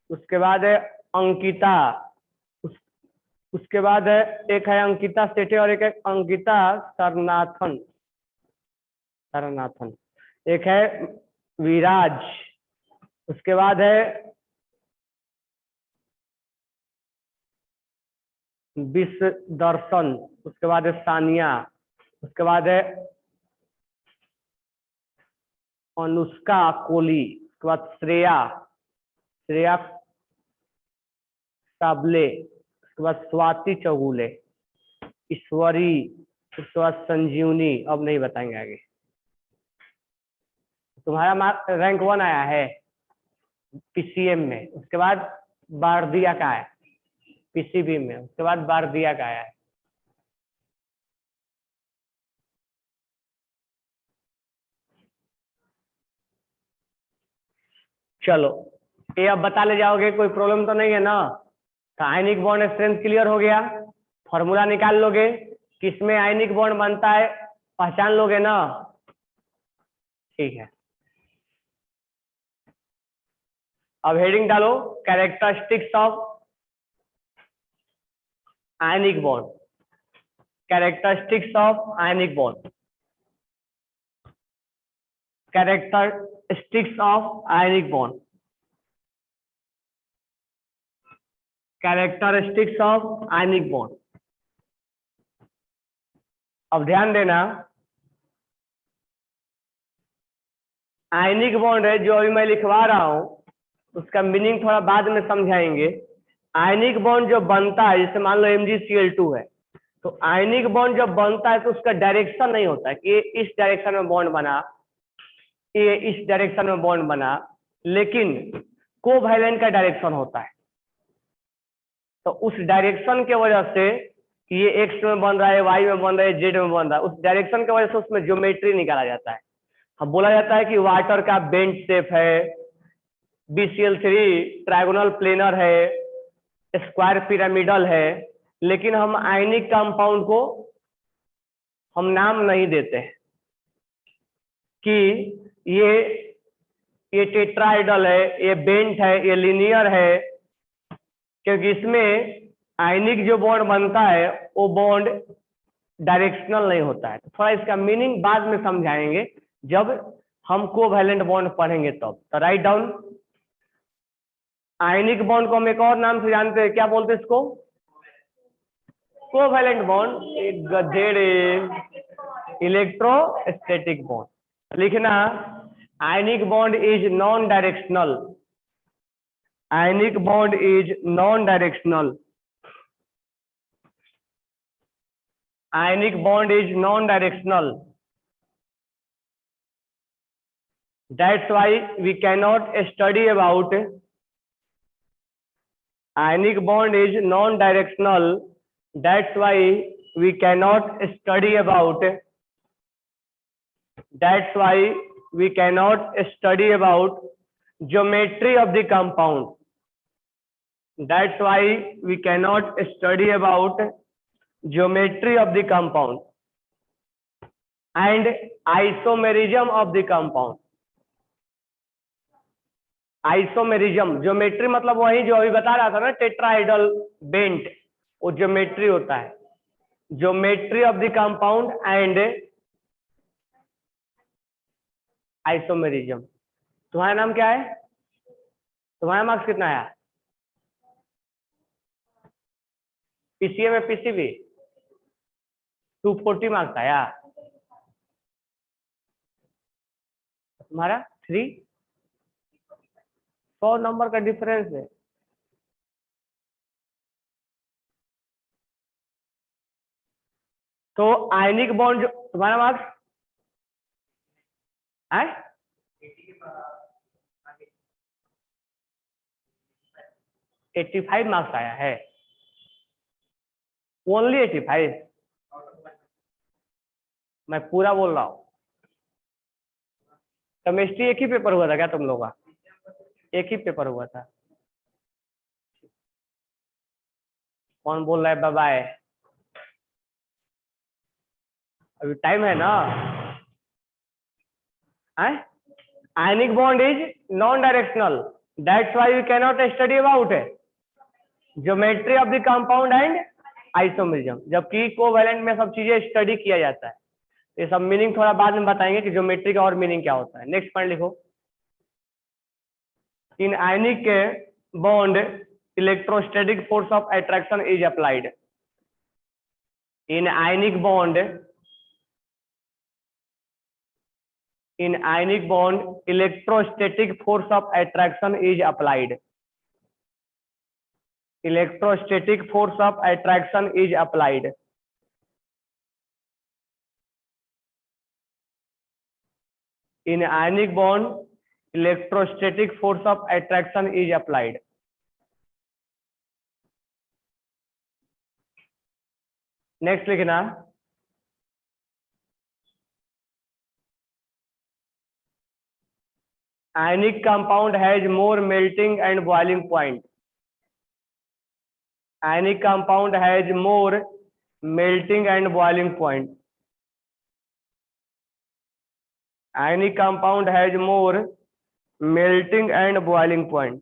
उसके बाद है अंकिता, उसके बाद है एक है अंकिता सेठे और एक है अंकिता सरनाथन, सरनाथन, एक है विराज। उसके बाद है विश्व दर्शन, उसके बाद है सानिया, उसके बाद है अनुष्का कोहली, उसके बाद श्रेया, श्रेया साबले, उसके बाद स्वाति चौगुले, ईश्वरी, उसके बाद संजीवनी। अब नहीं बताएंगे आगे। तुम्हारा रैंक 1 आया है पीसीएम में, उसके बाद बारदिया का है पीसीबी में, उसके बाद बारदिया का आया है। चलो ये अब बता ले जाओगे, कोई प्रॉब्लम तो नहीं है ना। तो आयनिक बॉन्ड स्ट्रेंथ क्लियर हो गया, फॉर्मूला निकाल लोगे, किसमें आयनिक बॉन्ड बनता है पहचान लोगे ना। ठीक है, अब हेडिंग डालो characteristics of ionic bond, characteristics of ionic bond, characteristics of ionic bond, characteristics of ionic bond. अब ध्यान देना, आयनिक बॉन्ड है जो अभी मैं लिखवा रहा हूं, उसका मीनिंग थोड़ा बाद में समझाएंगे। आयनिक बॉन्ड जो बनता है, जैसे मान लो MgCl2 है, तो आयनिक बॉन्ड जब बनता है तो उसका डायरेक्शन नहीं होता है कि ये इस डायरेक्शन में बॉन्ड बना, ये इस डायरेक्शन में बॉन्ड बना, लेकिन कोवैलेंट का डायरेक्शन होता है। तो उस डायरेक्शन के वजह से ये एक्स में बन रहा है, वाई में बन रहा है, जेड में बन रहा है, उस डायरेक्शन की वजह से उसमें ज्योमेट्री निकाला जाता है। अब बोला जाता है कि वाटर का बेंट शेप है, BCl3 ट्रायगोनल प्लेनर है, स्क्वायर पिरामिडल है, लेकिन हम आयनिक कंपाउंड को हम नाम नहीं देते कि ये टेट्राइडल है, ये बेंट है, ये लिनियर है, क्योंकि इसमें आयनिक जो बॉन्ड बनता है वो बॉन्ड डायरेक्शनल नहीं होता है। थोड़ा इसका मीनिंग बाद में समझाएंगे जब हम कोवैलेंट बॉन्ड पढ़ेंगे तब। तो राइट डाउन, आयनिक बॉन्ड को हम एक और नाम से जानते हैं, क्या बोलते हैं इसको? कोवैलेंट बॉन्ड, एक गधेड़े, इलेक्ट्रोस्टैटिक बॉन्ड। लिखना, आयनिक bond is non directional, ionic bond is non directional, ionic bond is non-directional. That's why we cannot study about ionic bond is non-directional. That's why we cannot study about. That's why we cannot study about geometry of the compound. That's why we cannot study about geometry of the compound and isomerism of the compound. Isomerism, geometry मतलब वही जो अभी बता रहा था ना, tetrahedral bent, वो geometry होता है, geometry of the compound and isomerism. तुम्हारा नाम क्या है? तुम्हारा मार्क्स कितना आया पीसीए में? पीसीबी 240 मार्क्स आया, तुम्हारा 3, 100 नंबर का डिफरेंस है। तो आयनिक बॉन्ड जो तुम्हारा मार्क्स है 85 मार्क्स आया है, ओनली 85। मैं पूरा बोल रहा हूँ। केमिस्ट्री एक ही पेपर हुआ था क्या तुम लोग का? एक ही पेपर हुआ था। कौन बोल रहा है बाय बाय? अभी टाइम है ना? Ionic bond is non directional, that's why we can not study about geometry of the compound and isomerism, जबकि कोवैलेंट में सब चीजें स्टडी किया जाता है। ये सब मीनिंग थोड़ा बाद में बताएंगे कि ज्योमेट्री का और मीनिंग क्या होता है। नेक्स्ट पॉइंट लिखो। In ionic bond electrostatic force of attraction is applied. In ionic bond electrostatic force of attraction is applied. Electrostatic force of attraction is applied. In ionic bond electrostatic force of attraction is applied. Next लिखना, ionic compound has more melting and boiling point. Ionic compound has more melting and boiling point. Ionic compound has more melting and boiling point.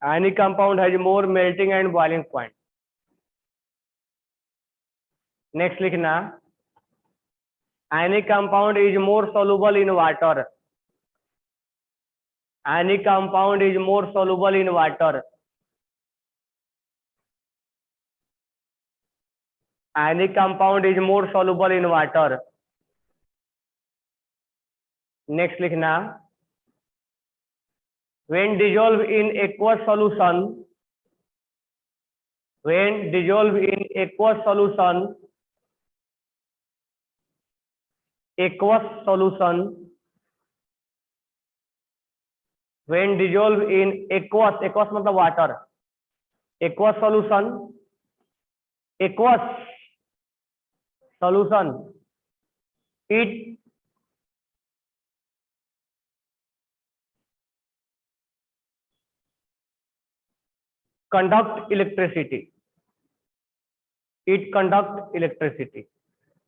Ionic compound has more melting and boiling point. Next लिखना, ionic compound is more soluble in water. Ionic compound is more soluble in water. Ionic compound is more soluble in water. Next लिखना, when dissolved in aqueous solution, when dissolved in aqueous solution, aqueous solution, when dissolved in aqueous, aqueous मतलब water, aqueous solution, aqueous solution, it conduct electricity. It conduct electricity.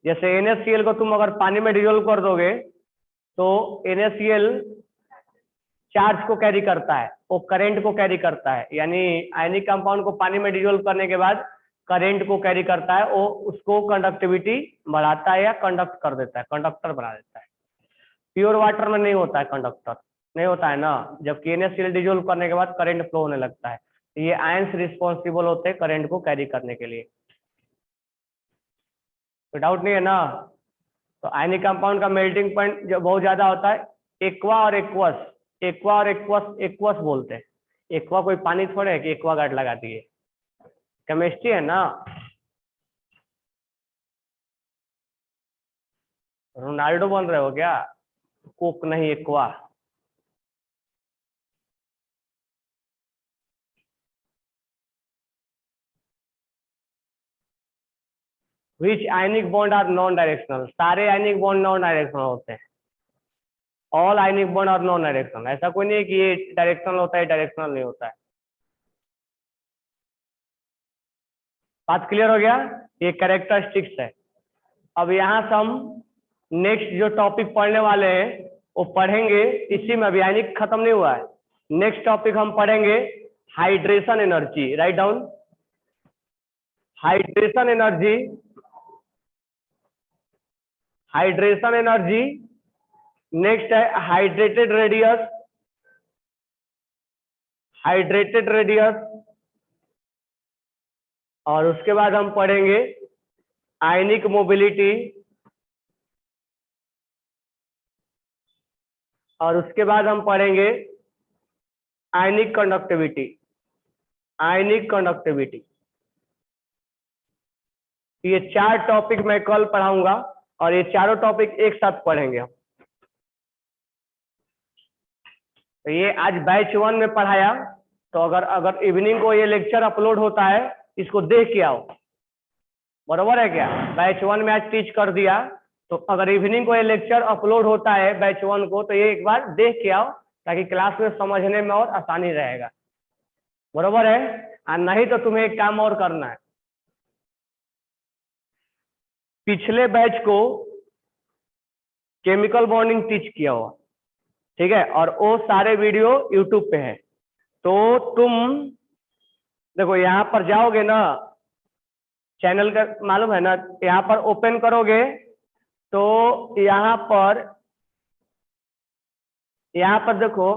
जैसे NaCl को तुम अगर पानी में dissolve कर दोगे तो NaCl चार्ज को कैरी करता है, वो करंट को कैरी करता है, यानी आयनिक कंपाउंड को पानी में डिजोल्व करने के बाद करंट को कैरी करता है, वो उसको कंडक्टिविटी बढ़ाता है या कंडक्ट कर देता है, कंडक्टर बना देता है। प्योर वाटर में नहीं होता है, कंडक्टर नहीं होता है ना, जबकि NaCl डिजोल्व करने के बाद करंट फ्लो होने लगता है। ये आयंस रिस्पॉन्सिबल होते हैं करंट को कैरी करने के लिए। तो डाउट नहीं है ना? तो आयनिक कंपाउंड का मेल्टिंग पॉइंट जो बहुत ज्यादा होता है, एक्वा और एक्वस, एक्वा और एक्वस, एक्वस बोलते हैं। एक्वा कोई पानी थोड़े है कि एक्वा गार्ड लगा दिए, केमिस्ट्री है ना। रोनाल्डो बन रहे हो क्या? कोक नहीं, aqua. Which ionic bond are non directional? सारे आयनिक बॉन्ड नॉन डायरेक्शनल होते हैं। All ionic bond are non directional. ऐसा कोई नहीं है कि ये डायरेक्शनल होता है, डायरेक्शनल नहीं होता है। बात क्लियर हो गया? ये कैरेक्टरिस्टिक्स है। अब यहाँ से हम नेक्स्ट जो टॉपिक पढ़ने वाले हैं वो पढ़ेंगे, इसी में अभी आयनिक खत्म नहीं हुआ है। नेक्स्ट टॉपिक हम पढ़ेंगे hydration energy. Write down, hydration energy, hydration energy. Next है हाइड्रेटेड रेडियस, हाइड्रेटेड रेडियस। और उसके बाद हम पढ़ेंगे आयनिक मोबिलिटी, और उसके बाद हम पढ़ेंगे आयनिक कंडक्टिविटी, आयनिक कंडक्टिविटी। ये 4 टॉपिक मैं कल पढ़ाऊंगा और ये चारों टॉपिक एक साथ पढ़ेंगे हम। तो ये आज बैच 1 में पढ़ाया, तो अगर अगर इवनिंग को ये लेक्चर अपलोड होता है, इसको देख के आओ, बरोबर है क्या? बैच 1 में आज टीच कर दिया, तो अगर इवनिंग को ये लेक्चर अपलोड होता है बैच 1 को, तो ये एक बार देख के आओ, ताकि क्लास में समझने में और आसानी रहेगा, बरोबर है? और नहीं तो तुम्हें एक काम और करना है, पिछले बैच को केमिकल बॉन्डिंग टीच किया हुआ, ठीक है, और वो सारे वीडियो यूट्यूब पे है। तो तुम देखो यहाँ पर जाओगे ना, चैनल का मालूम है ना, यहाँ पर ओपन करोगे तो यहाँ पर देखो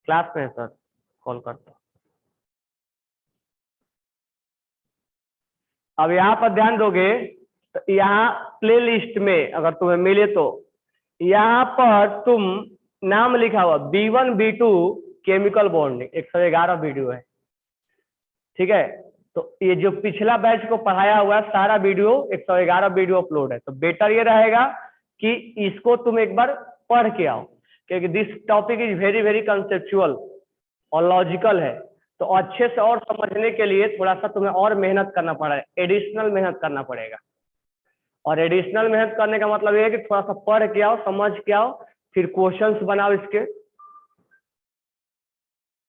क्लास में है सर, कॉल करता हूँ। अब यहाँ पर ध्यान दोगे तो यहाँ प्ले लिस्ट में अगर तुम्हें मिले तो यहाँ पर तुम नाम लिखा हुआ B1 B2 chemical bonding 111 video है, ठीक है। तो ये जो पिछला बैच को पढ़ाया हुआ है सारा वीडियो 111 वीडियो अपलोड है। तो बेटर ये रहेगा कि इसको तुम एक बार पढ़ के आओ, क्योंकि this topic is very very conceptual और लॉजिकल है। तो अच्छे से और समझने के लिए थोड़ा सा तुम्हें और मेहनत करना पड़ेगा, एडिशनल मेहनत करना पड़ेगा। और एडिशनल मेहनत करने का मतलब ये है कि थोड़ा सा पढ़ के आओ, समझ के आओ, फिर क्वेश्चंस बनाओ इसके।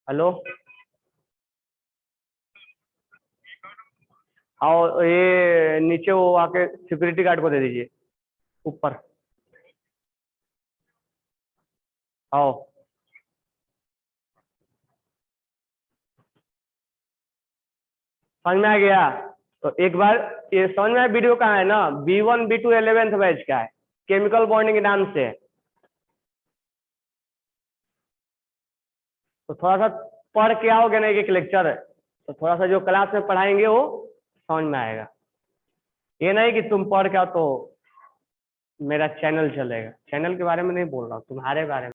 हेलो, आओ ये नीचे वो आके सिक्योरिटी गार्ड को दे दीजिए ऊपर, आओ। समझ में आ गया? तो एक बार ये समझ में आया वीडियो कहाँ है ना, B1 B2 11th बैच का है, केमिकल बॉन्डिंग के नाम से है। तो थोड़ा सा पढ़ के आओगे ना, एक लेक्चर है तो थोड़ा सा जो क्लास में पढ़ाएंगे वो समझ में आएगा। ये नहीं कि तुम पढ़ के आओ तो मेरा चैनल चलेगा, चैनल के बारे में नहीं बोल रहा हूँ, तुम्हारे बारे में।